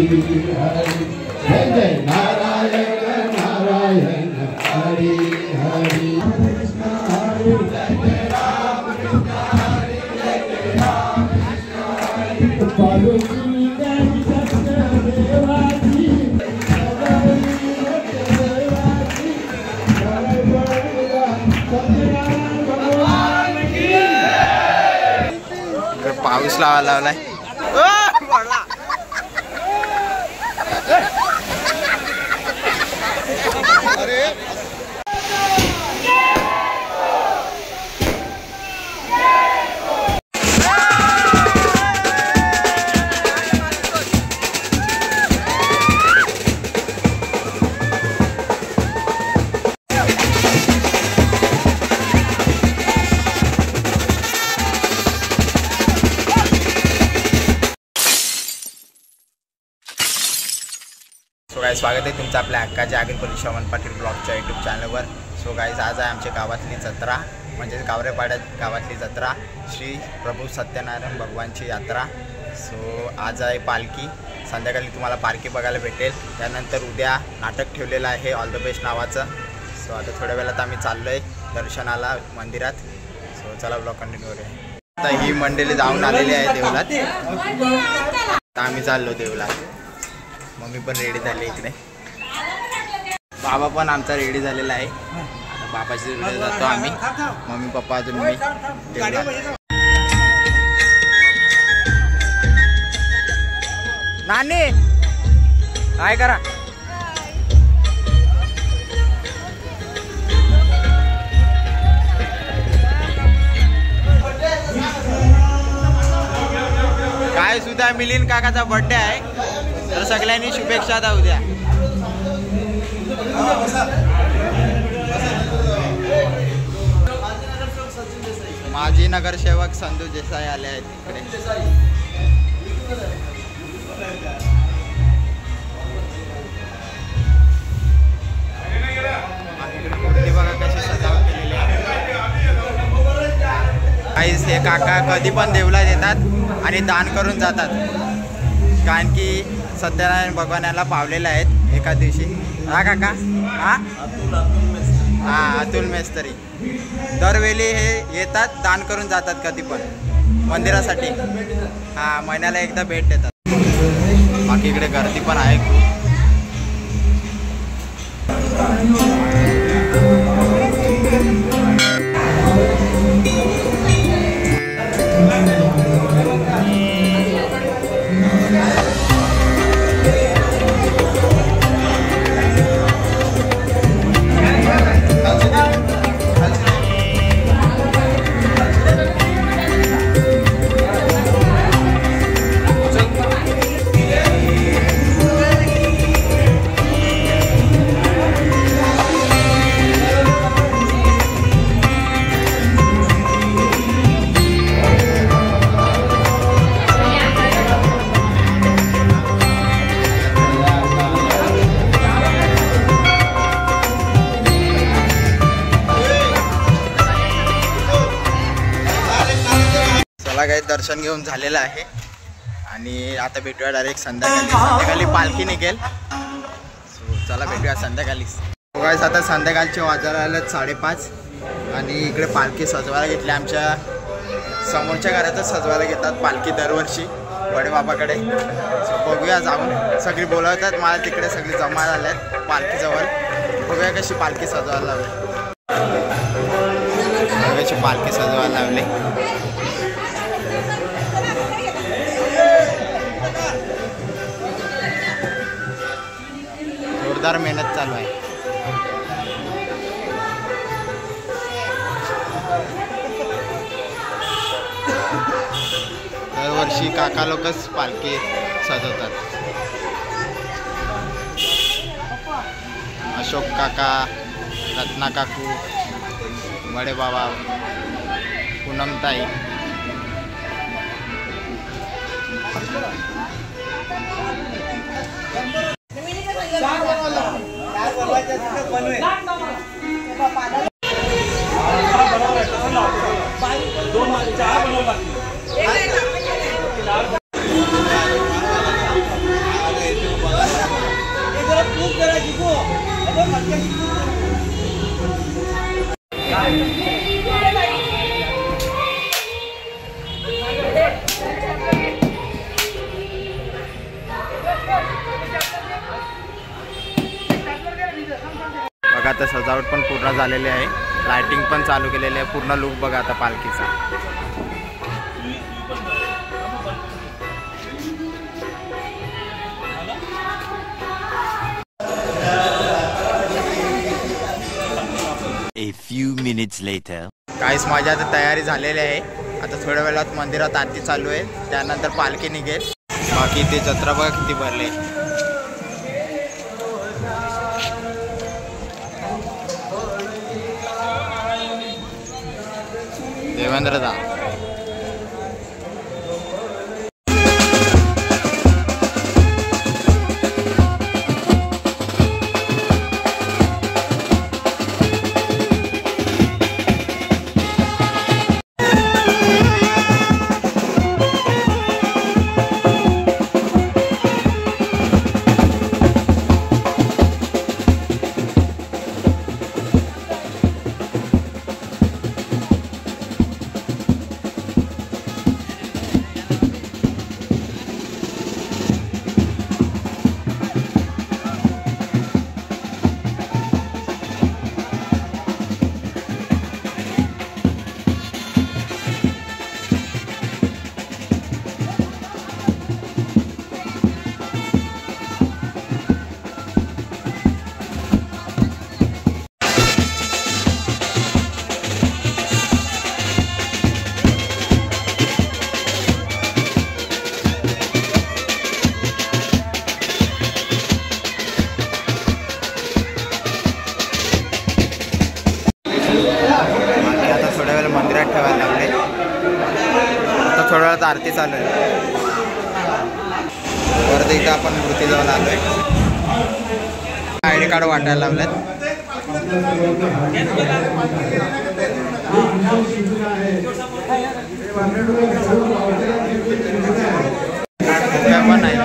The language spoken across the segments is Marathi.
जय जय नारायण नारायण हरि हरि कृष्ण हरि जय जय राम कृष्ण हरि जय जय राम कृष्ण हरि पार्वती देवी सत्यदेवाची पाऊस लावलाय सो गाइस स्वागत आहे तुमचं आपल्या हक्काच्या आगीनपल्ली श्रवण पाटील ब्लॉगच्या यूट्यूब चॅनलवर। सो गाइस आज आहे आमच्या गावातली जत्रा म्हणजे गावरेपाड्यात गावातली जत्रा श्री प्रभू सत्यनारायण भगवानची यात्रा। सो आज आहे पालखी, संध्याकाळी तुम्हाला पालखी बघायला भेटेल। त्यानंतर उद्या नाटक ठेवलेलं आहे ऑल द बेस्ट नावाचं। सो आता थोड्या वेळात आम्ही चाललो आहे दर्शनाला मंदिरात। सो चला ब्लॉग कंटिन्यू करूया। आता ही मंडळी जाऊन आलेली आहे देवळात, आता आम्ही चाललो देवळात। मम्मी पण रेडी झाली इकडे, बाबा पण आमचा रेडी झालेला आहे। आता बाबाच्या व्हिडिओ जातो आम्ही, मम्मी पप्पा अजून मी देवळात। नानी काय करा काय सुद्धा मिलिंद काकाचा बर्थडे आहे, तर सगळ्यांनी शुभेच्छा द्या उद्या। माजी नगरसेवक संजू देसाई आले आहेत इकडे। मूर्ती बघा कशी सजावट केलेली आहे। हे काका कधी पण देवला येतात आणि दान करून जातात, कारण की सत्यनारायण भगवान याला पावलेले आहेत एका दिवशी। हा काका, हा अतुल मेस्तरी दरवेळी हे येतात दान करून जातात कधी पण मंदिरासाठी। हा महिन्याला एकदा भेट देतात। बाकी इकडे गर्दी पण आहे खूप। काही दर्शन घेऊन झालेलं आहे आणि आता भेटूया डायरेक्ट संध्याकाळी पालखी निघेल। सो चला भेटूया संध्याकाळी। गाइस आता संध्याकाळचे वाजायला आलेत 5:30 आणि इकडे पालखी सजवायला घेतली। आमच्या समोरच्या घरातच सजवायला घेतात पालखी दरवर्षी बडे बाबाकडे। सो बघूया जाऊन, सगळी बोलवतात मला तिकडे, सगळी जमा झाल्यात पालखीजवळ। बघूया कशी पालखी सजवायला लावली, कशी पालखी सजवायला लावली। जोरदार मेहनत चालू आहे। दरवर्षी काका लोकच पालखी सजवतात। अशोक काका, रत्ना काकू, बडे बाबा, पूनमताई। बघा आता सजावट पण पूर्ण झालेली आहे, लाइटिंग पण चालू केलेली आहे, पूर्ण लुक बघा आता पालखीचा। A few minutes later. काहीच माझी आता तयारी झालेली आहे। आता थोड्या वेळात मंदिरात आरती चालू आहे, त्यानंतर पालखी निघेल। बाकी ते जत्रा बघा किती भरले। देवेंद्र दा थोड्या वेळात आरती चालू आहे। परत एकदा आपण मूर्ती जाऊन आलोय, आयडी कार्ड वाटायला लावलेत। पण आहे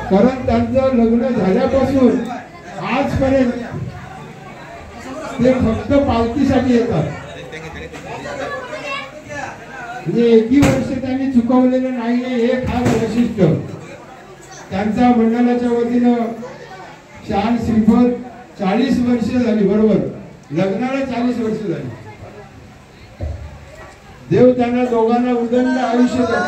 कारण त्यांचं लग्न झाल्यापासून आजपर्यंत ते फक्त पालखीसाठी येतात। म्हणजे एकही वर्ष त्यांनी चुकवलेलं नाहीये, हे खास वैशिष्ट्य त्यांच्या मंडळाच्या वतीनं। शान श्रीफळ 40 वर्ष झाली, बरोबर लग्नाला 40 वर्ष झाली। देव त्यांना दोघांना उदंड आयुष्य द्या।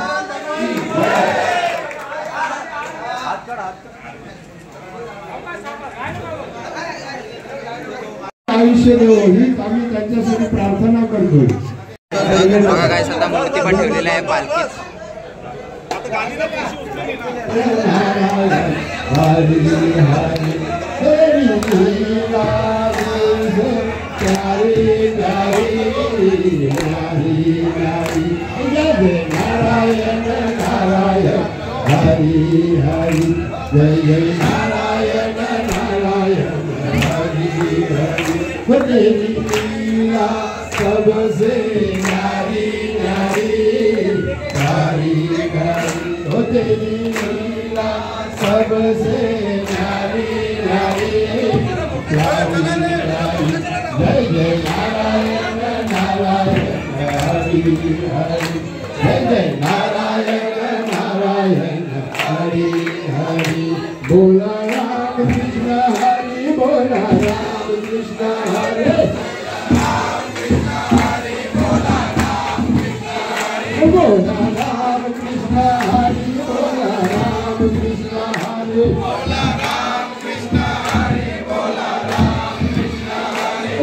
आयुष्य देव हीच आम्ही त्यांच्यासाठी प्रार्थना करतोय। बघा काय सध्या मूर्ती पण ठेवलेली आहे पालखीत। नारायण नारायण हरि हरि जय जय नारायण नारायण हरि हरि तेरी लीला सबसे न्यारी न्यारी हरि हरि हो तेरी लीला सबसे न्यारी न्यारी प्यारी प्यारी जय जय नारायण नारायण हरि हरि बोला राम कृष्ण हरि बोला राम कृष्ण हरि बोला राम कृष्ण हरि बोला राम कृष्ण हरि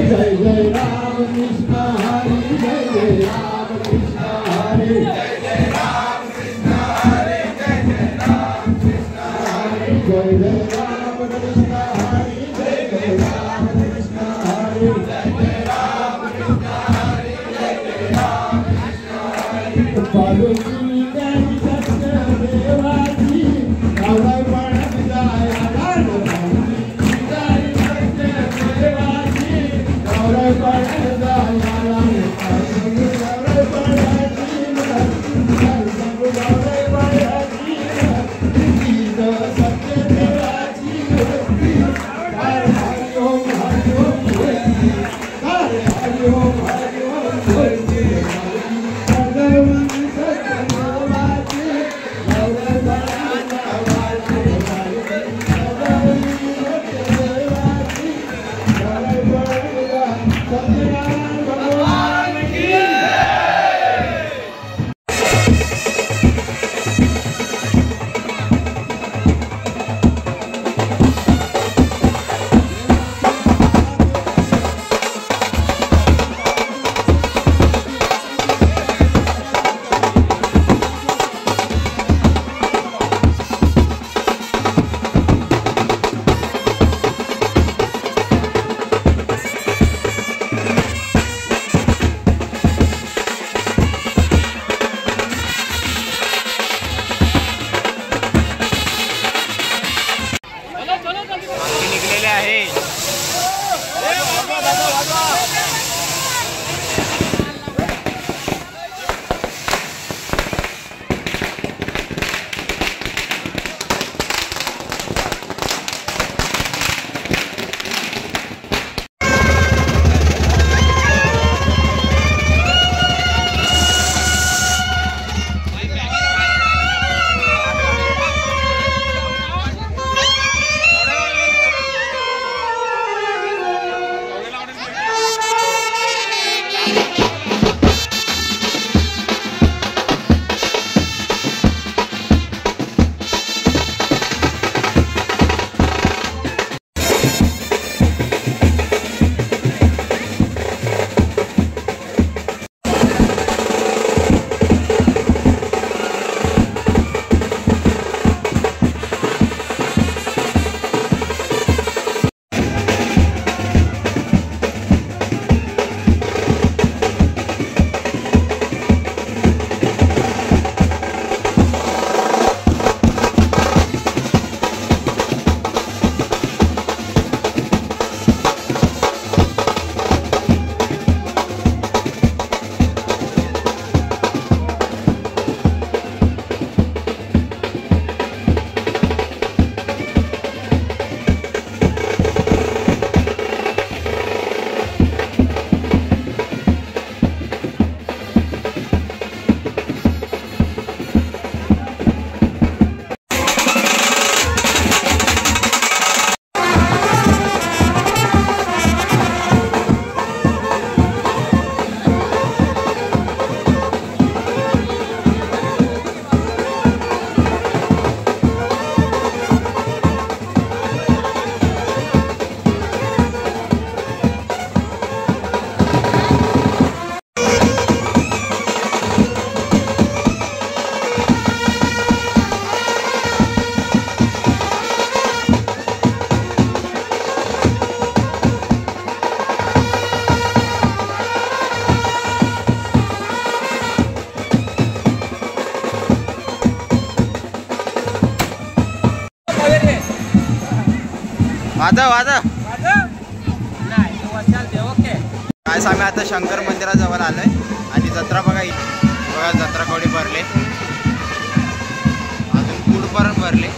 जय जय राम कृष्ण हरि जय जय राम कृष्ण हरि जय जय राम कृष्ण हरि जय जय राम कृष्ण हरि जय जय राम कृष्ण हरि जय जय राम कृष्ण हरि जय जय राम कृष्ण हरि जय जय राम कृष्ण हरि पार्वती देवी सत्य देवाची गावय पाण्यात जाय आगार पार्वती देवी सत्य देवाची गावय पाण्यात जाय आगार पार्वती गावय पाण्याची गावय पाण्याची गीत सत्य देवाची हरि ओम हरि ओम हरि ओम हरि ओम भगवान सत्य देवाची गावय पाण्यात जाय निघलेले आहे. वाजव वाजव काय आम्ही आता शंकर मंदिराजवळ आलोय आणि जत्रा बघा बघा जत्रा कवडी भरले अजून पुढपर्यंत भरले.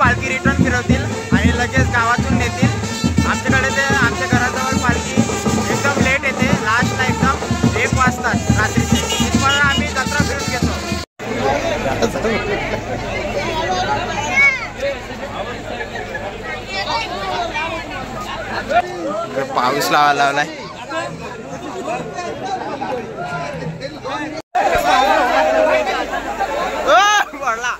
पालखी रिटर्न फिरवतील आणि लगेच गावातून नेतील. आमच्याकडे ते आमच्या घराजवळ पालखी एकदम लेट येते, लास्टला एकदम 1 वाजतात रात्रीचे. तिथपर्यंत आम्ही जत्रा फिरून घेतो. पाऊस लावलाय. पडला.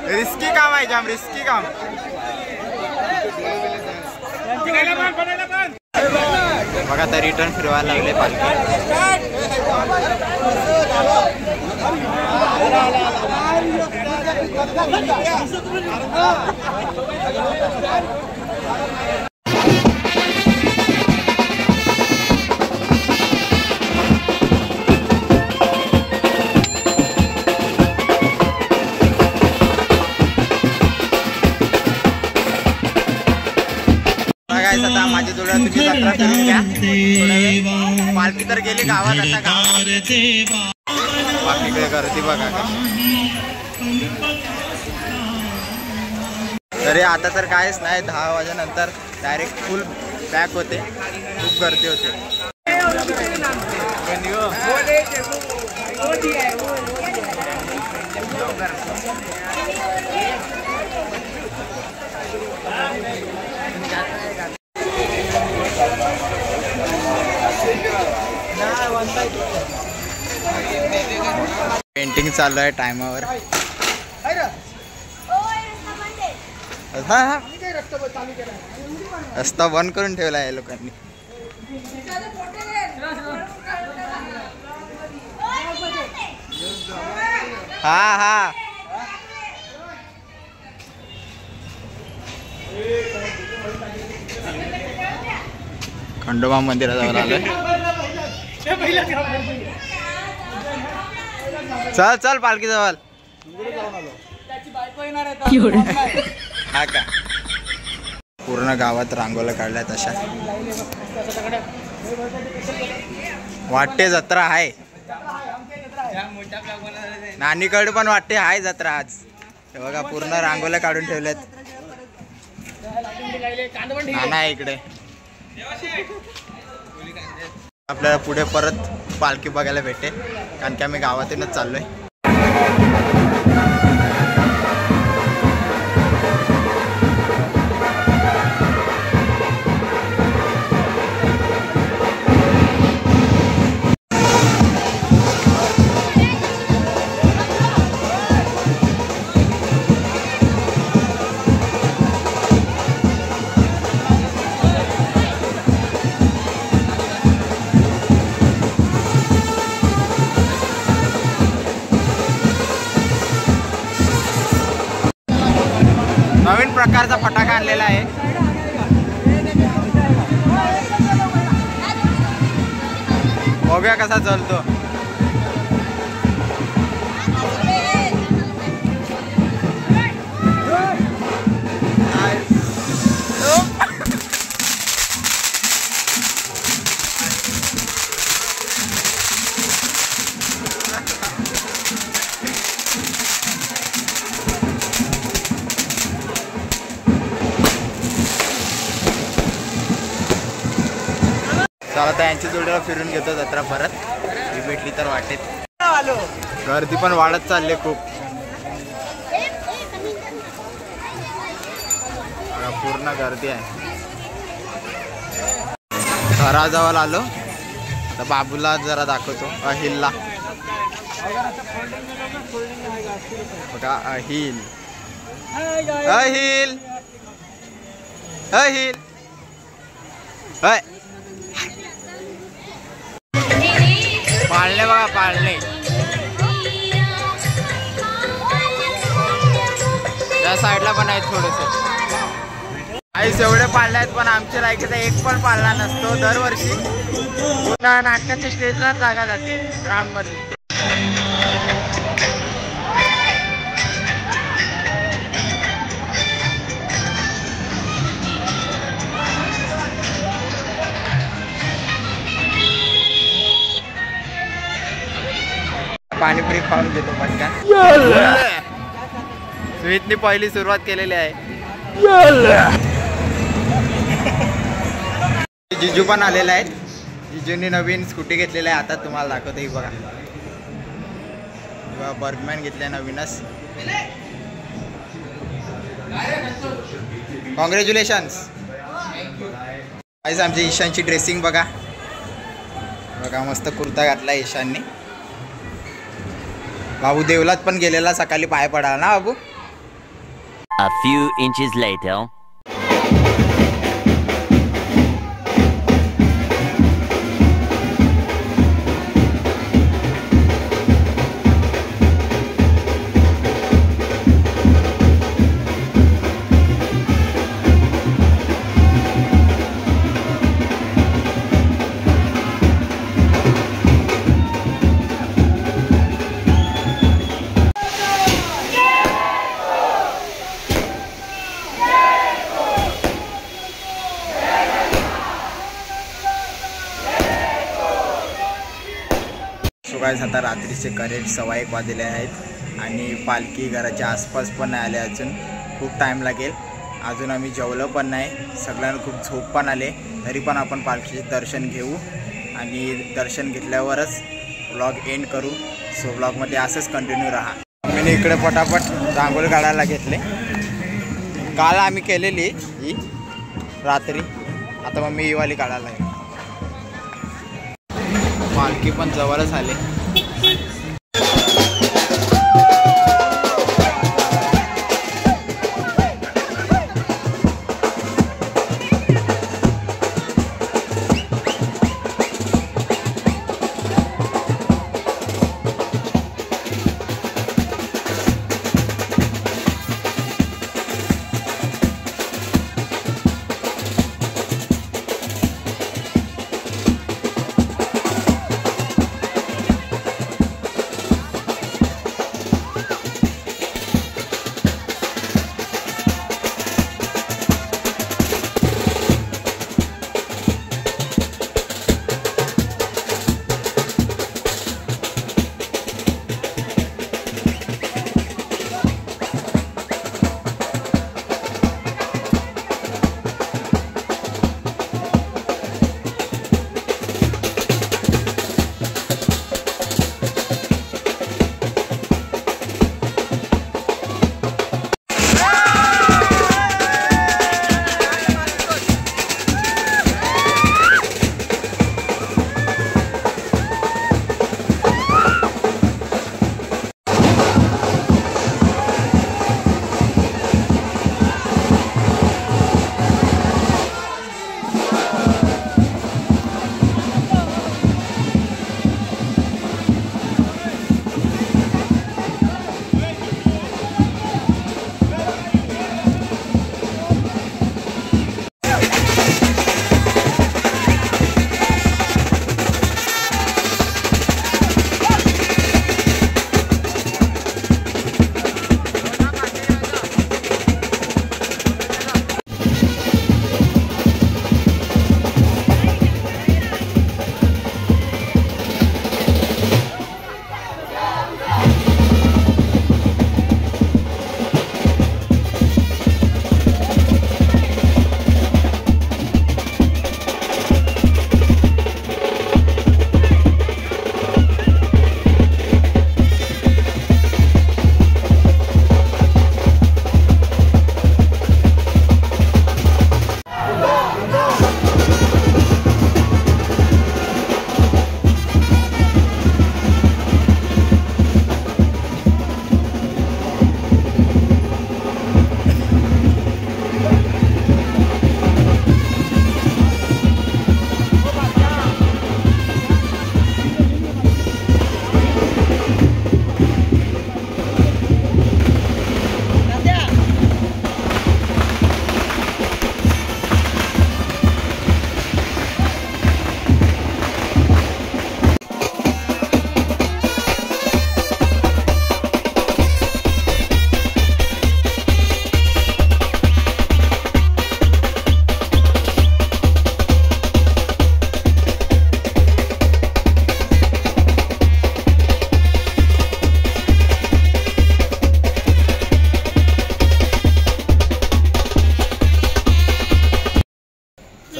रिस्की काम आहे, जाम रिस्की काम. बघा आता रिटर्न फिरवायला लागले पालखी. आता माझी जोड्या तुम्ही जत्रा फिरून घ्या. पालखी तर गेली गावात. आता बाकी गर्दी बघा. तरी आता तर काहीच नाही. 10 वाजेनंतर डायरेक्ट फुल पॅक होते. खूप गर्दी होते. पेंटिंग चालू आहे टायमावर. रस्ता बंद करून ठेवला आहे लोकांनी. हा खंडोबा मंदिराजवळ आलोय. चल चल पालखी जवळ. हा का. पूर्ण गावात रांगोळ्या काढल्यात अशा. वाटते जत्रा आहे. नानीकडे पण वाटते आहे जत्रा आज. हे बघा पूर्ण रांगोळ्या काढून ठेवल्यात. नाना आहे इकडे. आपल्याला पुढे परत पालखी बघायला भेटे, कारण की आम्ही गावातूनच चाललोय. नवीन प्रकारचा फटाका आणलेला आहे. बघूया कसा चलतो. चला आता यांची जोडीला फिरून घेतो जत्रा परत. ही भेटली तर वाटेत. गर्दी पण वाढत चालली खूप. पूर्ण गर्दी आहे. घराजवळ आलो. आता बाबूला जरा दाखवतो. अहिलला बघा. अहिल अहिल अहिल. पाळणे बघा पाळणे. त्या साईडला पण आहेत थोडेसे. आईस एवढे पाळले आहेत, पण आमच्या लायकीचा एक पण पाळला नसतो. दरवर्षी नाटकाच्या स्टेजला जागा जाते राममध्ये. पाणीपुरी खाऊन घेतो पटकन. स्मितनी पहिली सुरुवात केलेली आहे. जिजू पण आलेले आहेत. जिजूंनी नवीन स्कूटी घेतलेली आहे. आता तुम्हाला दाखवतो ही बघा. बर्गमॅन घेतल्या नवीनच. कॉंग्रॅच्युलेशन्स. आमची ईशानची ड्रेसिंग बघा. बघा मस्त कुर्ता घातला ईशाननी. बाबू देवलात पण गेलेला सकाळी पाय पडाला ना बाबू. A few inches later. Guys आता रात्रीचे करेक्ट 1:15 वाजले आहेत आणि पालखी घराच्या आसपास पण नाही आले. अजून खूप टाईम लागेल. अजून आम्ही जेवलो पण नाही. सगळ्यांना खूप झोप पण आले. तरी पण आपण पालखीचे दर्शन घेऊ आणि दर्शन घेतल्यावरच व्लॉग एंड करू. सो व्लॉगमध्ये असंच कंटिन्यू राहा. मी इकडे पटापट रांगोळी काढायला घेतले. काल आम्ही केलेली ही रात्री. आता मग मी ही वाली काढायला आहे. पालखी पण जवळच आले.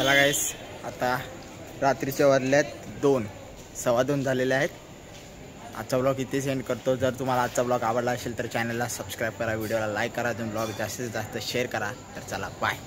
चला गाईस, आता रात्रीच्या वाजल्यात 2:15 झालेले आहेत. आजचा ब्लॉग इथे सेंड करतो. जर तुम्हाला आजचा ब्लॉग आवडला असेल तर चॅनलला सबस्क्राईब करा, व्हिडिओला लाईक करा, तुम्ही ब्लॉग जास्तीत जास्त शेअर करा. तर चला बाय.